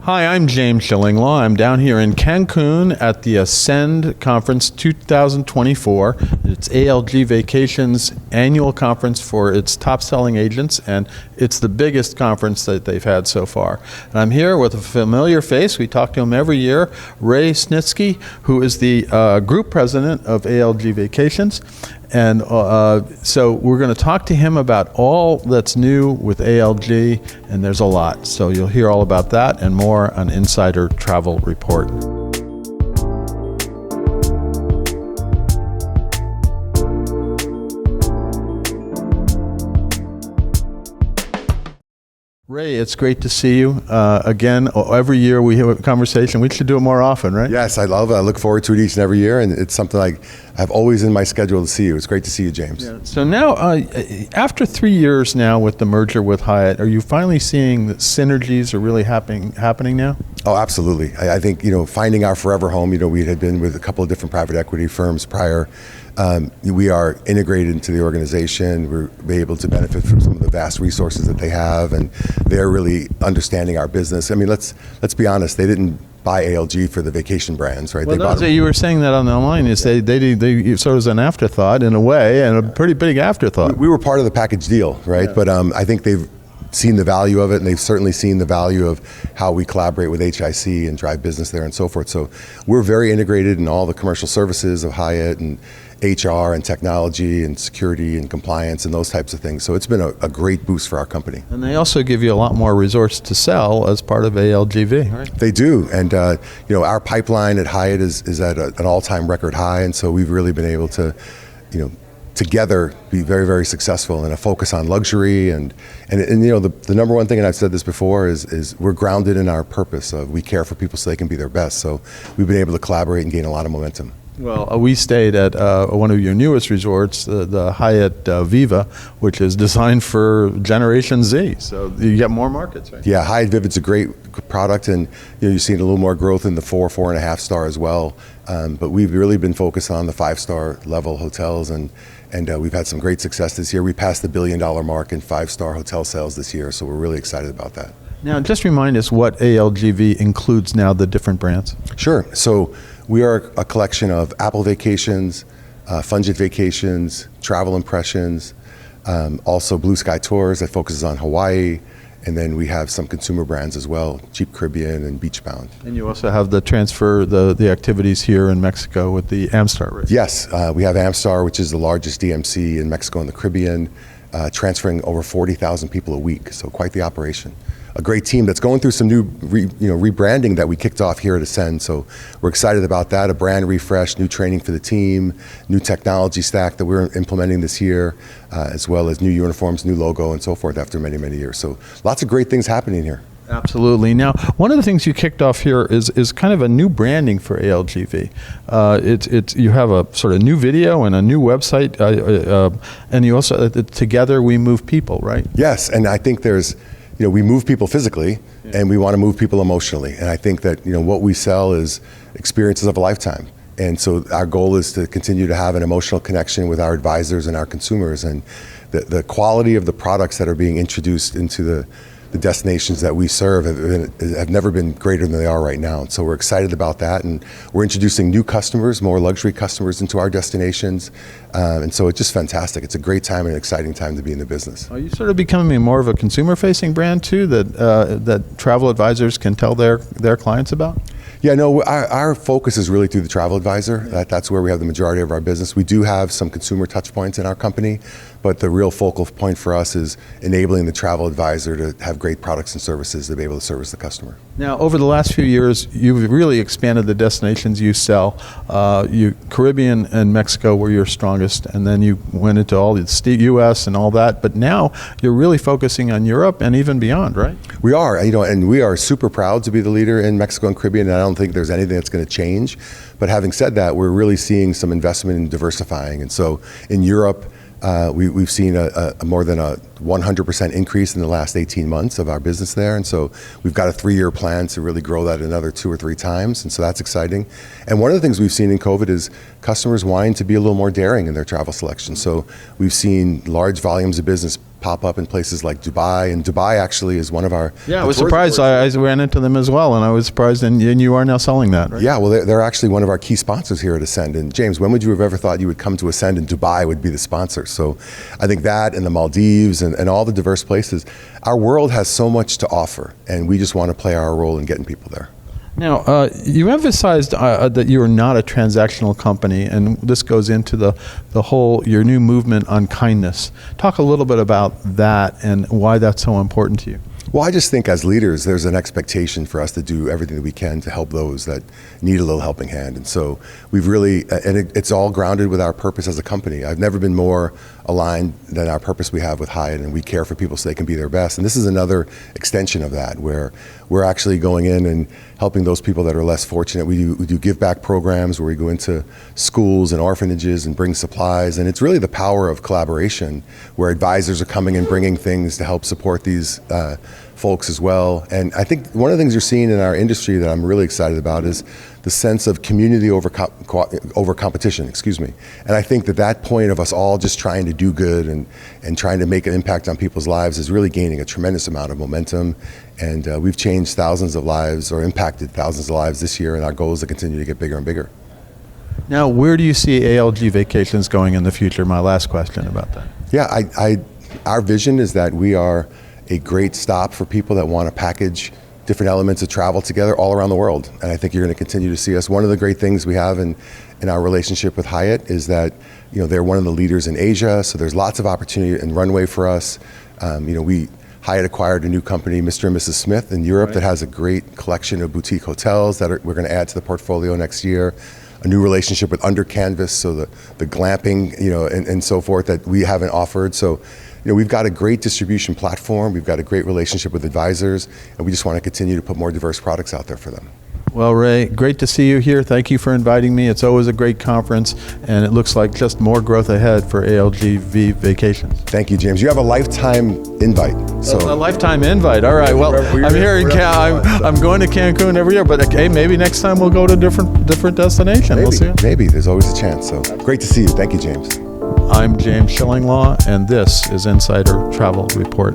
Hi, I'm James Shillinglaw. I'm down here in Cancun at the Ascend Conference 2024. It's ALG Vacation's annual conference for its top-selling agents, and it's the biggest conference that they've had so far. And I'm here with a familiar face. We talk to him every year, Ray Snitsky, who is the group president of ALG Vacations. And so we're going to talk to him about all that's new with ALG, and there's a lot. So you'll hear all about that and more on Insider Travel Report. Ray, it's great to see you again. Every year we have a conversation. We should do it more often, right? Yes, I look forward to it each and every year, and it's something I have always in my schedule to see you. It's great to see you, James. Yeah. So now, after 3 years now with the merger with Hyatt, are you finally seeing that synergies are really happening now? Oh, absolutely. I think, finding our forever home, we had been with a couple of different private equity firms prior. We are integrated into the organization. We're able to benefit from some of the vast resources that they have, and they're really understanding our business. I mean, let's be honest. They didn't buy ALG for the vacation brands, right? Well, you were saying that on the line. Is they sort of as an afterthought in a way, and a pretty big afterthought. We were part of the package deal, right? Yeah. But I think they've seen the value of it, and they've certainly seen the value of how we collaborate with HIC and drive business there and so forth. So we're very integrated in all the commercial services of Hyatt and HR and technology and security and compliance and those types of things. So it's been a great boost for our company. And they also give you a lot more resource to sell as part of ALGV, right? They do. And our pipeline at Hyatt is at an all-time record high. And so we've really been able to, together be very, very successful and a focus on luxury. And the number one thing, and I've said this before, is we're grounded in our purpose of we care for people so they can be their best. So we've been able to collaborate and gain a lot of momentum. Well, we stayed at one of your newest resorts, the Hyatt Viva, which is designed for Generation Z. So you get more markets, right? Yeah, Hyatt Viva is a great product, and you're seeing a little more growth in the 4.5 star as well. But we've really been focused on the 5-star level hotels, and we've had some great success this year. We passed the $1 billion mark in 5-star hotel sales this year, so we're really excited about that. Now, just remind us what ALGV includes now, the different brands. Sure. So we are a collection of Apple Vacations, Fungit Vacations, Travel Impressions, also Blue Sky Tours that focuses on Hawaii, and then we have some consumer brands as well, Jeep Caribbean and Beachbound. And you also have the transfer, the activities here in Mexico with the Amstar race. Yes, we have Amstar, which is the largest DMC in Mexico and the Caribbean, transferring over 40,000 people a week, so quite the operation. A great team that's going through some new rebranding that we kicked off here at Ascend. So we're excited about that, a brand refresh, new training for the team, new technology stack that we're implementing this year, as well as new uniforms, new logo, and so forth after many, many years. So lots of great things happening here. Absolutely. Now, one of the things you kicked off here is kind of a new branding for ALGV. You have a sort of new video and a new website, and you also, together we move people, right? Yes, and I think we move people physically, and we want to move people emotionally. And I think that what we sell is experiences of a lifetime. And so our goal is to continue to have an emotional connection with our advisors and our consumers. And the quality of the products that are being introduced into the destinations that we serve have never been greater than they are right now. And so we're excited about that, and we're introducing new customers, more luxury customers into our destinations, and so it's just fantastic. It's a great time and an exciting time to be in the business. Are you sort of becoming more of a consumer-facing brand too, that travel advisors can tell their clients about? Yeah, no, our focus is really through the travel advisor. That's where we have the majority of our business. We do have some consumer touch points in our company, but the real focal point for us is enabling the travel advisor to have great products and services to be able to service the customer. Now, over the last few years, you've really expanded the destinations you sell. Caribbean and Mexico were your strongest, and then you went into all the U.S. and all that. But now you're really focusing on Europe and even beyond, right? We are, and we are super proud to be the leader in Mexico and Caribbean. And I don't think there's anything that's going to change. But having said that, we're really seeing some investment in diversifying, and so in Europe, we've seen a more than a 100% increase in the last 18 months of our business there. And so we've got a 3-year plan to really grow that another 2 or 3 times. And so that's exciting. And one of the things we've seen in COVID is customers wanting to be a little more daring in their travel selection. So we've seen large volumes of business pop up in places like Dubai, and Dubai actually is one of our... Yeah, I was surprised. I ran into them as well, and I was surprised, and you are now selling that, right? Yeah, well, they're actually one of our key sponsors here at Ascend. And James, when would you have ever thought you would come to Ascend and Dubai would be the sponsor? So I think that and the Maldives and all the diverse places, our world has so much to offer, and we just want to play our role in getting people there. Now, you emphasized that you are not a transactional company, and this goes into the whole, your new movement on kindness. Talk a little bit about that and why that's so important to you. Well, I just think as leaders, there's an expectation for us to do everything that we can to help those that need a little helping hand. And so we've really, it's all grounded with our purpose as a company. I've never been more aligned than our purpose we have with Hyatt, and we care for people so they can be their best. And this is another extension of that, where we're actually going in and helping those people that are less fortunate. We do give back programs where we go into schools and orphanages and bring supplies. And it's really the power of collaboration, where advisors are coming and bringing things to help support these folks as well. And I think one of the things you're seeing in our industry that I'm really excited about is the sense of community over competition, And I think that point of us all just trying to do good and trying to make an impact on people's lives is really gaining a tremendous amount of momentum. And we've changed thousands of lives, or impacted thousands of lives this year, and our goal is to continue to get bigger and bigger. Now, where do you see ALG Vacations going in the future? My last question about that. Yeah, our vision is that we are a great stop for people that want to package different elements of travel together all around the world. And I think you're going to continue to see us. One of the great things we have in our relationship with Hyatt is that, they're one of the leaders in Asia, so there's lots of opportunity and runway for us. Hyatt acquired a new company, Mr. and Mrs. Smith, in Europe, that has a great collection of boutique hotels that we're going to add to the portfolio next year. A new relationship with Under Canvas, so the glamping, and so forth that we haven't offered. So, we've got a great distribution platform. We've got a great relationship with advisors, and we just want to continue to put more diverse products out there for them. Well, Ray, great to see you here. Thank you for inviting me. It's always a great conference, and it looks like just more growth ahead for ALG Vacations. Thank you, James. You have a lifetime invite. So a lifetime invite. All right. Well, I'm here in I'm going to Cancun every year, but okay, maybe next time we'll go to a different destination. We'll see. Maybe. There's always a chance. So great to see you. Thank you, James. I'm James Schillinglaw, and this is Insider Travel Report.